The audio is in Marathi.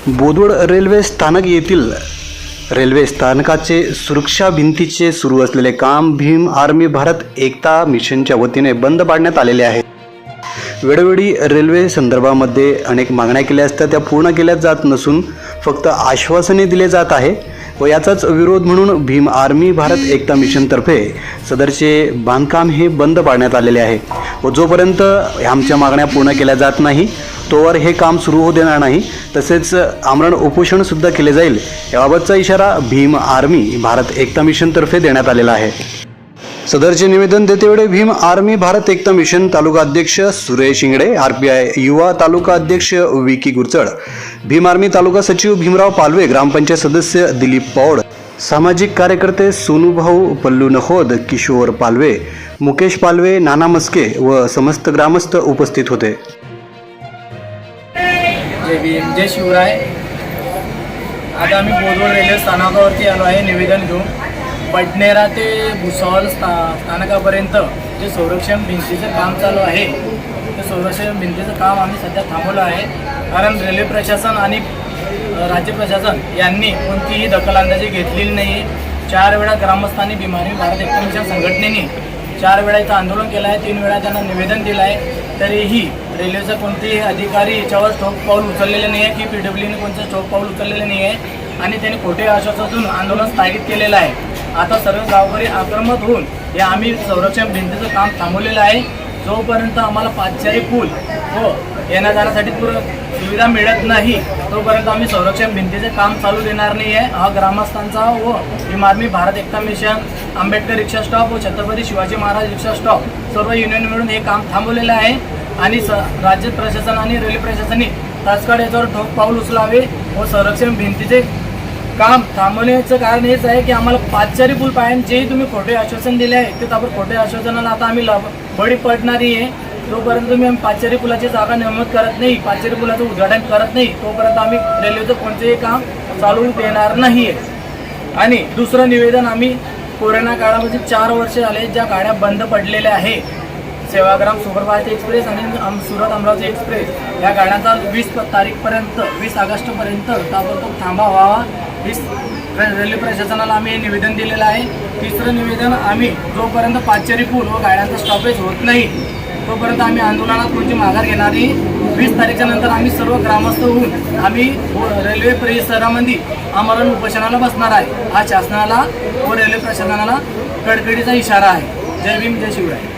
बोदवड रेल्वे स्थानक येथील रेल्वे स्थानकाचे सुरक्षा भिंतीचे सुरू असलेले काम भीम आर्मी भारत एकता मिशनच्या वतीने बंद पाडण्यात आलेले आहे। वेळोवेळी रेल्वे संदर्भामध्ये अनेक मागण्या केल्या असता त्या पूर्ण केल्या जात नसून फक्त आश्वासने दिले जात आहे व याचाच विरोध म्हणून भीम आर्मी भारत एकता मिशनतर्फे सदरचे बांधकाम हे बंद पाडण्यात आलेले आहे व जोपर्यंत आमच्या मागण्या पूर्ण केल्या जात नाही तोवर हे काम सुरू होऊ देणार नाही, तसेच आमरण उपोषण सुद्धा केले जाईल याबाबतचा इशारा भीम आर्मी भारत एकता मिशनतर्फे देण्यात आलेला आहे। सदरचे निवेदन देतेवेळी भीम आर्मी भारत एकता मिशन तालुका अध्यक्ष सुरेश इंगडे, RPI युवा तालुका अध्यक्ष विकी गुरचड, भीम आर्मी तालुका सचिव भीमराव पालवे, ग्रामपंचायत सदस्य दिलीप पौड, सामाजिक कार्यकर्ते सोनूभाऊ पल्लू नखोद, किशोर पालवे, मुकेश पालवे, नाना मस्के व समस्त ग्रामस्थ उपस्थित होते। जय भीम, जय शिवराय। आता आम्ही बोदवड रेल्वे स्थानकावरती आलो आहे निवेदन घेऊन। बडनेरा ते भुसावळ स्थानकापर्यंत जे संरक्षण भिंतीचं काम चालू आहे ते संरक्षण भिंतीचं काम आम्ही सध्या थांबवलं आहे, कारण रेल्वे प्रशासन आणि राज्य प्रशासन यांनी कोणतीही दखलंदाजी घेतलेली नाही। 4 वेळा ग्रामस्थांनी भीम आर्मी भारत एकता मिशन संघटनेने 4 वेळा इथं आंदोलन केलं आहे, 3 वेळा त्यांना निवेदन दिलं आहे, तरीही रेल्वेचा कोणतेही अधिकारी याच्यावर ठोक पाऊल उचललेले नाही आहे की PWने कोणतं ठोक पाऊल उचललेलं नाही आहे आणि त्यांनी खोटे आश्वासन आंदोलन स्थगित केलेलं आहे। आता सर्व गावकरी आक्रमक होऊन हे आम्ही संरक्षण भिंतीचं काम थांबवलेलं आहे। जोपर्यंत आम्हाला पादचारी पूल व येण्या जाण्यासाठी सुविधा मिळत नाही तोपर्यंत आम्ही संरक्षण भिंतीचे काम चालू देणार नाही आहे। हा ग्रामस्थांचा व भीम आर्मी भारत एकता मिशन, आंबेडकर रिक्षा स्टॉप व छत्रपती शिवाजी महाराज रिक्षा स्टॉप सर्व युनियन मिळून हे काम थांबवलेलं आहे आणि राज्य प्रशासन आणि रेल्वे प्रशासनाने तात्काळ याच्यावर ठोक पाऊल उचलावे व संरक्षण भिंतीचे काम थांबवण्याचं कारण हेच आहे की आम्हाला पादचारी पूल पाहिजे। जेही तुम्ही खोटे आश्वासन दिले आहे ते आपण खोटे आश्वासनाला आता आम्ही बळी पडणारी आहे। जोपर्यंत तुम्ही पादचारी पुलाची जागा नमूद करत नाही, पादचारी पुलाचं उद्घाटन करत नाही तोपर्यंत आम्ही रेल्वेचं कोणतेही काम चालू देणार नाही आहे। आणि दुसरं निवेदन, आम्ही कोरोना काळामध्ये 4 वर्ष झाले ज्या गाड्या बंद पडलेल्या आहे, सेवाग्राम सुपरफास्ट एक्सप्रेस आणि सुरत अमरावती एक्सप्रेस या गाड्यांचा 20 तारीखपर्यंत 20 ऑगस्टपर्यंत ताबडतोब थांबा व्हावा रेल्वे प्रशासनाला आम्ही हे निवेदन दिलेलं आहे। तिसरं निवेदन, आम्ही जोपर्यंत पादचारी पूल व गाड्यांचा स्टॉपेज होत नाही तोपर्यंत आम्ही आंदोलनात पुढची माघार घेणार नाही। 20 तारखेच्या नंतर आम्ही सर्व ग्रामस्थ होऊन आम्ही रेल्वे परिसरामध्ये आमरण उपोषणाला बसणार आहे। हा शासनाला व रेल्वे प्रशासनाला कडकडीचा इशारा आहे। जय भीम, जय शिवराय।